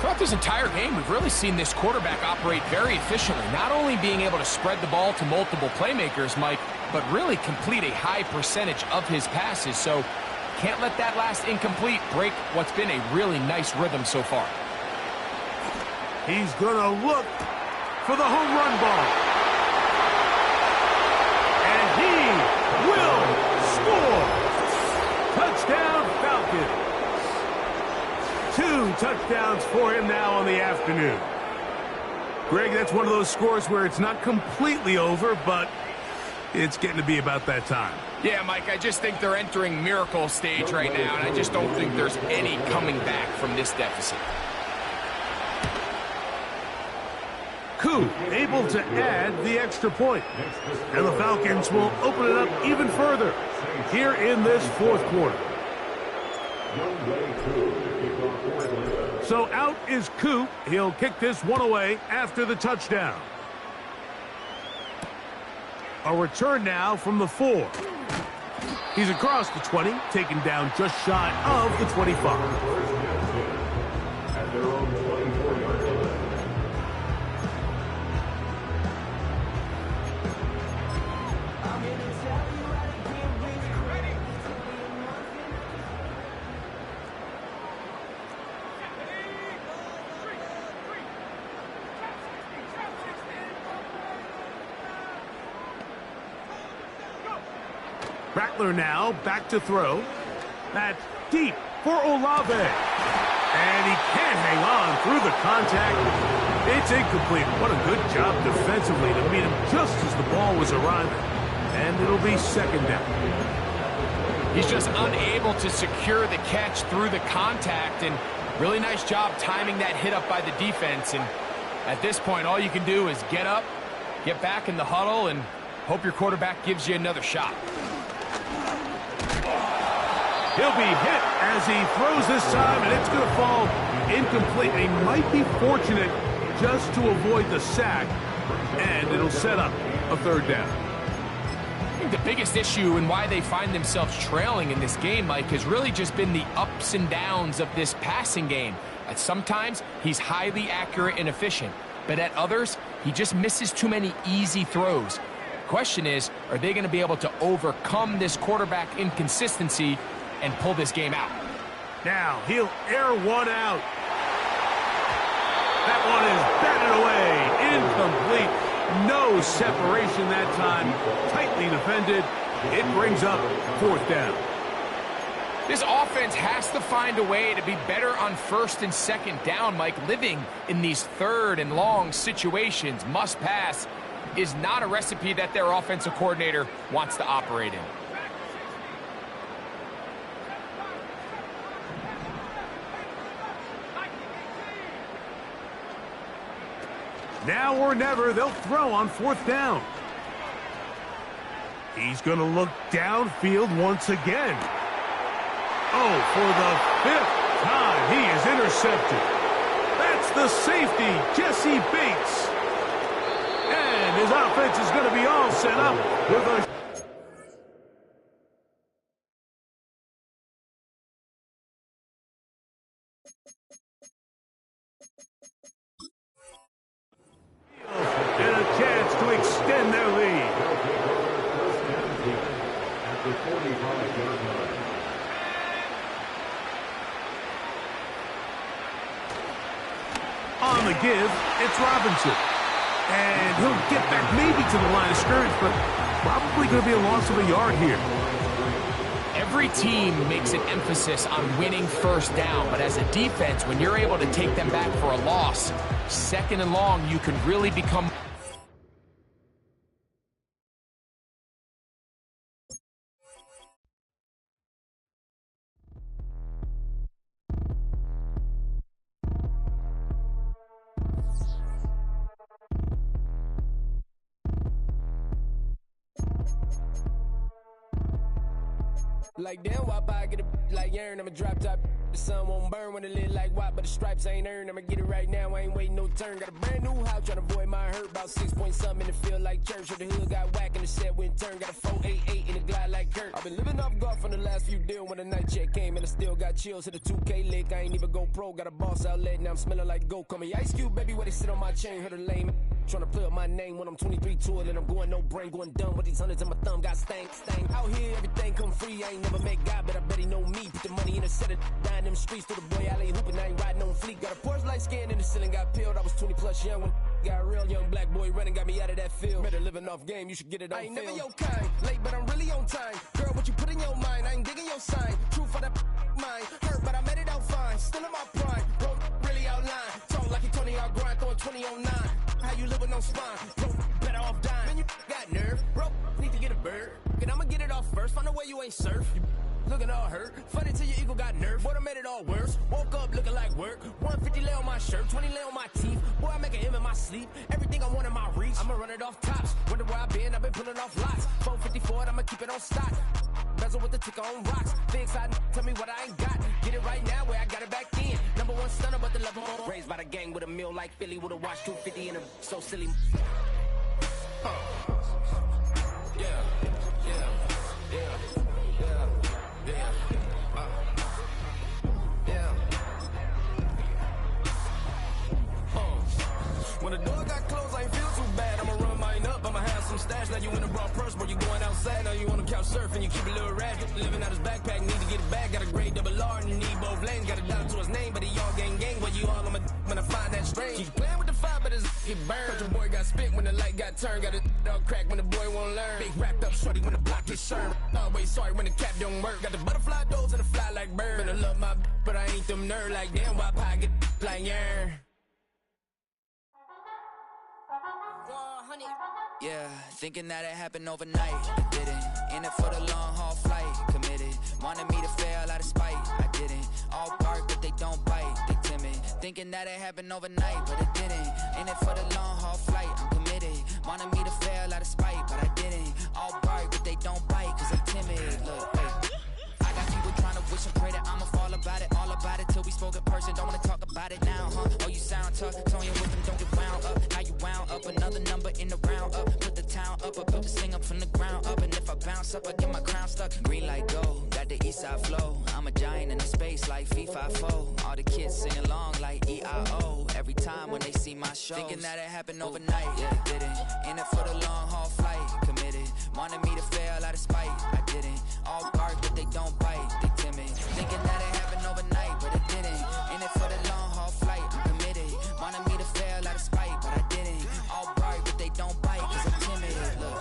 Throughout this entire game, we've really seen this quarterback operate very efficiently, not only being able to spread the ball to multiple playmakers, Mike, but really complete a high percentage of his passes. So can't let that last incomplete break what's been a really nice rhythm so far. He's going to look for the home run ball. And he will score. Touchdown Falcons. 2 touchdowns for him now on the afternoon. Greg, that's one of those scores where it's not completely over, but it's getting to be about that time. Yeah, Mike, I just think they're entering miracle stage right now, and I just don't think there's any coming back from this deficit. Koo able to add the extra point. And the Falcons will open it up even further here in this 4th quarter. So out is Koo. He'll kick this one away after the touchdown. A return now from the 4. He's across the 20, taken down just shy of the 25. Rattler now back to throw. That's deep for Olave. And he can't hang on through the contact. It's incomplete. What a good job defensively to meet him just as the ball was arriving. And it'll be 2nd down. He's just unable to secure the catch through the contact, and really nice job timing that hit up by the defense. And at this point, all you can do is get up, get back in the huddle, and hope your quarterback gives you another shot. He'll be hit as he throws this time, and it's going to fall incomplete. He might be fortunate just to avoid the sack, and it'll set up a 3rd down. I think the biggest issue and why they find themselves trailing in this game, Mike, has really just been the ups and downs of this passing game. At sometimes, he's highly accurate and efficient, but at others, he just misses too many easy throws. The question is, are they going to be able to overcome this quarterback inconsistency and pull this game out? Now he'll air one out. That one is batted away. Incomplete. No separation that time. Tightly defended. It brings up 4th down. This offense has to find a way to be better on 1st and 2nd down, Mike. Living in these 3rd and long situations, must pass, is not a recipe that their offensive coordinator wants to operate in. Now or never, they'll throw on 4th down. He's going to look downfield once again. Oh, for the 5th time, he is intercepted. That's the safety, Jesse Bates. And his offense is going to be all set up with a... and a chance to extend their lead. On the give, it's Robinson. And he'll get back maybe to the line of scrimmage, but probably going to be a loss of a yard here. Every team makes an emphasis on winning first down, but as a defense, when you're able to take them back for a loss, second and long, you can really become... Like damn, why I get a like urn? I'ma drop top. The sun won't burn when it lit like what, but the stripes ain't earned. I'ma get it right now, I ain't waiting no turn. Got a brand new house, tryna avoid my hurt. About 6 point something in the field like church. Or the hood got whack and the set went turn. Got a 488 in the glide like Kurt. I've been living off golf from the last few deals. When the night check came and I still got chills. Hit the 2K lick, I ain't even go pro. Got a boss outlet, now I'm smelling like gold. Call me Ice Cube, baby, where they sit on my chain. Heard a lame tryna play up my name when I'm 23 to it. And I'm going no brain, going dumb with these hundreds in my thumb. Got stank. Out here, everything come free. I ain't never met God, but I bet he know me. Put the money in the set of down them streets to the boy alley hooping. I ain't riding on fleek. Got a Porsche light scan in the ceiling, got peeled. I was 20 plus young when got a real young black boy running, got me out of that field. Better living off game, you should get it on film. I ain't never your kind, late but I'm really on time. Girl, what you put in your mind, I ain't digging your sign. True for that mine, hurt but I made it out fine. Still in my prime, bro, really outline. Talk like you Tony out grind, throwing 20 on 9. How you live with no spine, bro, better off dying. Man, you got nerve, bro, need to get a bird. And I'ma get it off first, find a way you ain't surf. Looking all hurt, funny till your ego got nerve. Boy, I made it all worse. Woke up looking like work. 150 lay on my shirt, 20 lay on my teeth. Boy, I make an M in my sleep. Everything I want in my reach. I'ma run it off tops. Wonder where I been, I've been pulling off lots. 454, I'ma keep it on stock. Bezel with the ticker on rocks. Big side, tell me what I ain't got. Get it right now where I got it back then. Number one stunner, but the level more. Raised by the gang with a meal like Philly. With a watch 250 and a so silly. When the door got closed, I ain't feel too bad. I'ma run mine up, I'ma have some stash. Now you in a broad purse, but you going outside. Now you on the couch surfing, you keep a little ratchet. Living out his backpack, need to get it back. Got a grade double R and need both lanes. Got a dollar to his name, but he all gang. Where you all on my when I find that strange. Keep playing with the fire, but his get burned. But your boy got spit when the light got turned. Got it all crack when the boy won't learn. Big wrapped up shorty when the block gets shurned. Always sorry when the cap don't work. Got the butterfly doors and the fly like bird. And I love my but I ain't them nerd like damn. Why pie get like yarn? Yeah, thinking that it happened overnight, I didn't. In it for the long haul flight, committed. Wanted me to fail out of spite, I didn't. All bark but they don't bite, they timid. Thinking that it happened overnight, but it didn't. In it for the long haul flight, I'm committed. Wanted me to fail out of spite, but I didn't. All bark but they don't bite, cause they timid. Look, hey. I got people trying to wish and pray that I'ma fall about it. All about it till we spoke in person, don't wanna talk about it now, huh? Oh, you sound tough, tell you with them, don't get wound up. How you wound up, another number in the round up. Put the town up, I built this thing up from the ground up. And if I bounce up, I get my crown stuck. Green light go, got the east side flow. I'm a giant in the space like FIFA4. All the kids sing along like EIO. Every time when they see my show. Thinking that it happened overnight, yeah, it didn't. In it for the long haul flight, committed. Wanted me to fail out of spite, I didn't. All bark but they don't bite, they timid. Thinking that it happened overnight, but it didn't. In it for the long haul flight, I'm committed. Wanted me to fail out of spite, but I didn't. All bark but they don't bite, cause I'm timid. Look,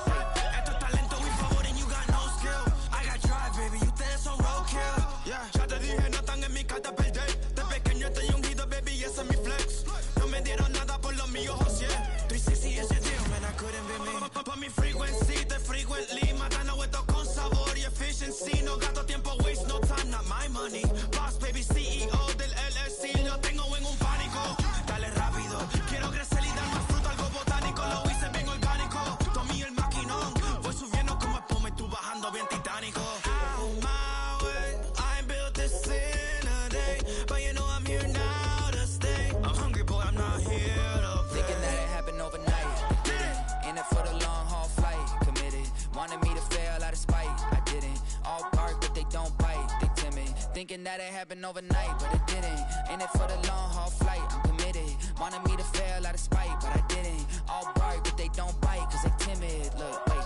Esto es talento, we favor and you got no skill. I got drive, baby, ustedes son roadkill. Yeah, ya te dije, no están en mi carta perder. De pequeño estoy ungido, baby, ese es mi flex. No me dieron nada por los míos, José. 360 is your deal, man, I couldn't be me. Pa' mi frequency, te frequently. Matando esto con sabor y efficiency. No gasto tiempo, waste no time, not my money. Boss, baby, CEO del LLC. Lo tengo en un pánico. Dale rápido, quiero crecer y dar más fruto, algo botánico. Lo hice bien orgánico. Tomé el maquinón. Voy subiendo como espuma y tú bajando bien titánico. Out my way, I ain't built this in a day. But you know I'm here now to stay. I'm hungry, boy, I'm not here to play. Thinking that it happened overnight, I didn't. In it for the long haul flight, committed. Wanted me to fail out of spite, I didn't. All bark but they don't bite, they timid. Thinking that it happened overnight, but it didn't. In it for the long haul flight, I'm committed. Wanted me to fail out of spite, but I didn't. All bark but they don't bite, cause they timid. Look, wait.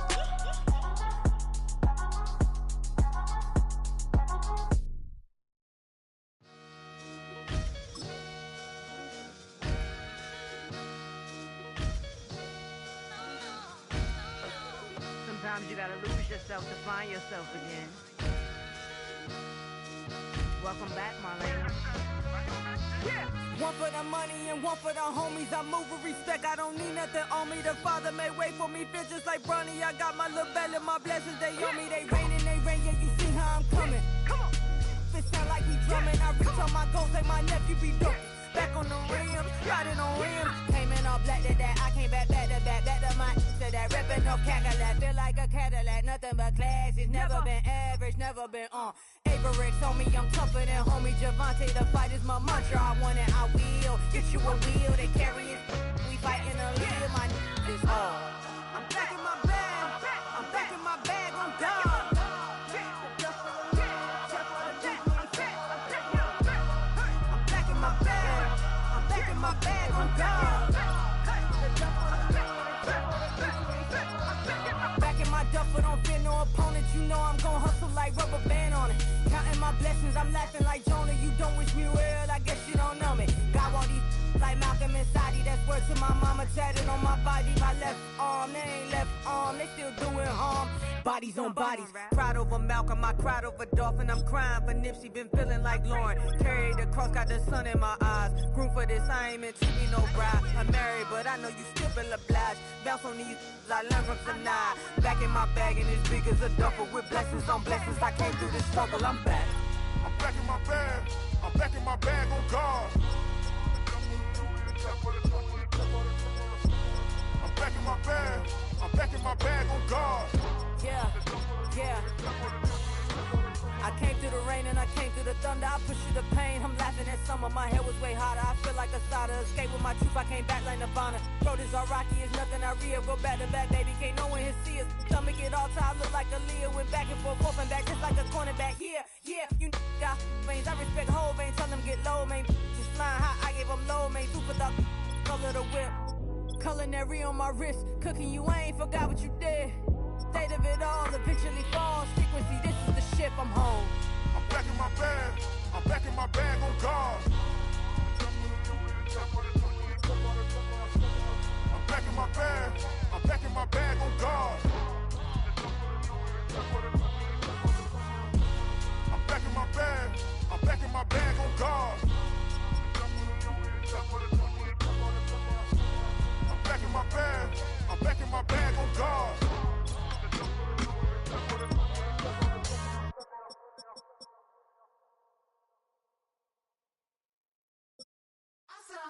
Sometimes you gotta lose yourself to find yourself again. Welcome back, Marlena. Yeah. One for the money and one for the homies. I move with respect, I don't need nothing on me. The Father may wait for me, feel just like Bronny. I got my little belly, my blessings, they on me. They rain, yeah, you see how I'm coming. Come on. It sound like we drumming. I reach on my goals like my nephew be dope. Back on the rims, riding on rims. Came in all black to that, I came back to my to that ripping no Cadillac. Feel like a Cadillac, nothing but class. It's never been average, never been on. Average told me I'm tougher than homie Javante. The fight is my mantra, I want it, I will. Get you a wheel, they carry it. We fighting a lead, my is all. I'm back in my bag, I'm back in my bag on God. My bag on God. Back in my duffel, don't fear no opponent. You know I'm gon' hustle like rubber band on it. Counting my blessings, I'm laughing like Jonah. You don't wish me well, I guess you don't know me. Got all these like Malcolm and Sadie. That's word to my mama, tatted on my body. My left arm, they ain't left arm, they still doing harm. Bodies on bodies, cried over Malcolm, I cried over Dolphin. I'm crying for Nipsey, been feeling like Lauren. Carried the cross, got the sun in my eyes. Room for this, I ain't meant to be no bride. I'm married, but I know you still feel obliged. Bounce on these, I learned from Sanaa. Back in my bag, and it's big as a duffel. With blessings on blessings, I came through this struggle, I'm back. I'm back in my bag, I'm back in my bag on God. I'm back in my bag, I'm back in my bag on God. Yeah, yeah. I came through the rain and I came through the thunder. I push through the pain, I'm laughing at summer. My head was way hotter, I feel like a starter. Escape with my truth, I came back like Nirvana. Throat is all rocky, it's nothing I real. Go back to back, baby, can't no one here see us. Stomach it all tied, look like a Leah. Went back and forth and back, just like a cornerback. Yeah, yeah, you got veins, I respect whole veins. Tell them get low, man. Just flying high, I gave them low, man. Super the color the whip. Culinary on my wrist, cooking you, I ain't forgot what you did. State of it all, eventually falls. Frequency, this is the ship, I'm home. I'm back in my bag, I'm back in my bag on God. I'm back in my bag, I'm back in my bag on God. I'm back in my bag, I'm back in my bag on God. I'm back in my bag, I'm back in my bag on God.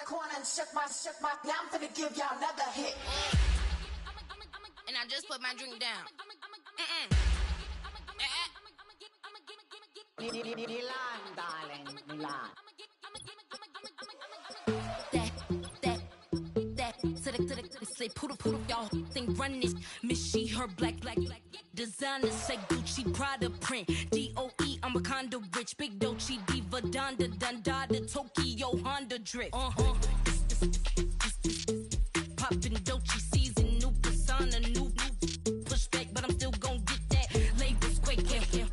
Corner and shook my, now I'm finna give y'all another hit. And I just put my drink down. Milan, darling, Milan. That, say poodle, y'all think run this. Miss she, her black, designer, say Gucci, Prada print. DOE, I'm a condo rich, big Dolce, Diva, Donda, Dundada, Tokyo, Honda drip. Poppin' Dolce season, new persona, new pushback, but I'm still gon' get that. Labels quaking,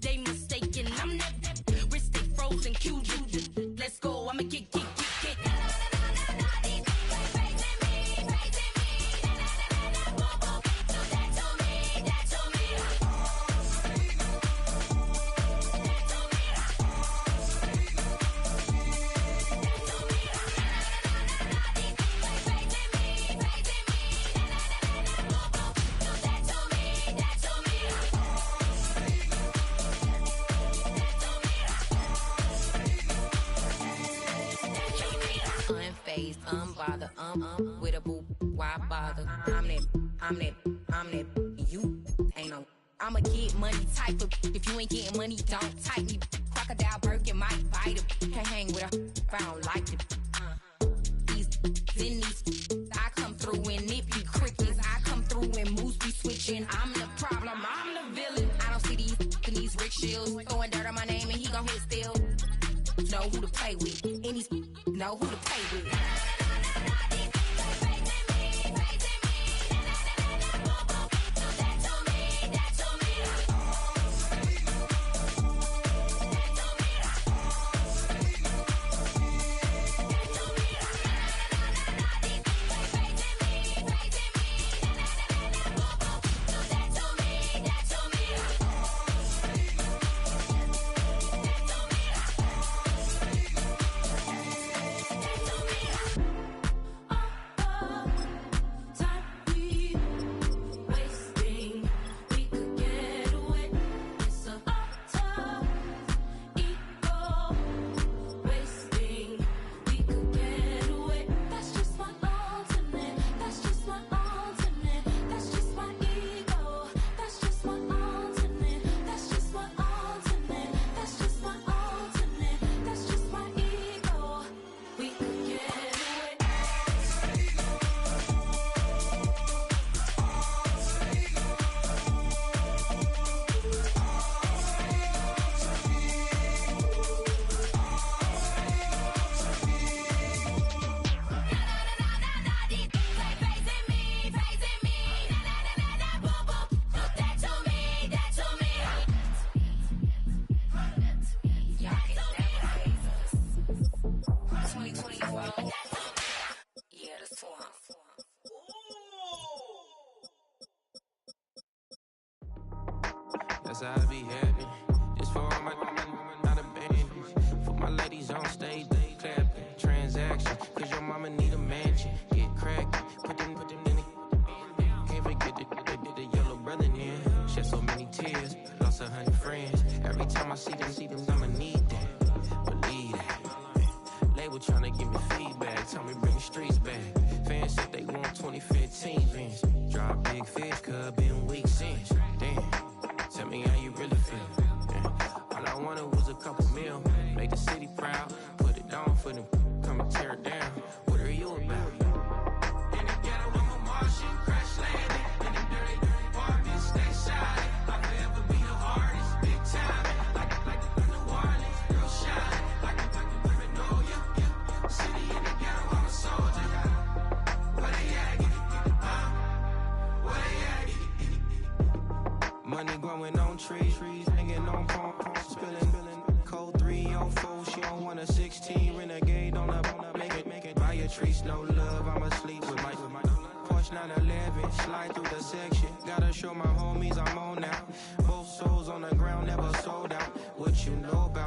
they mistaken. I'm that wrist stay frozen, QG. Let's go, I'ma get. Unbothered, with a boo, why bother? I'm that, you ain't no. I'ma get money type of, if you ain't getting money, don't type me. Crocodile Birkin might bite him. Can't hang with her if I don't like it. These, I come through in nippy crickets. I come through when moves be switching. I'm the problem, I'm the villain. I don't see these rickshaws throwing dirt on my name and he gon' hit still. Know who to play with, and these know who to play with. see them, I'ma need that. Believe that. Label tryna give me feedback, tell me bring the streets back. Fans said they want 2015 Vince. Drop big fish, cuz been weeks since. Damn, tell me how you really feel. Yeah. All I wanted was a couple mil, make the city proud, put it on for them, come and tear it down. What are you about? In the ghetto, I'm a Martian, crash landing. In the dirty, dirty apartments, stay silent. I'll forever be the hardest, big time. Like the New Orleans, girl shine. Like the women know you. City in the ghetto, I'm a soldier. Where they at? Where they at? Money growing on trees, hanging on palm, spilling. Code 304, she don't want a 16. Renegade on the make it. Buy a trees, no love, I'ma sleep with my Porsche 911, slide through the section. Gotta show my homies I'm on now. Both souls on the ground, never sold out. What you know about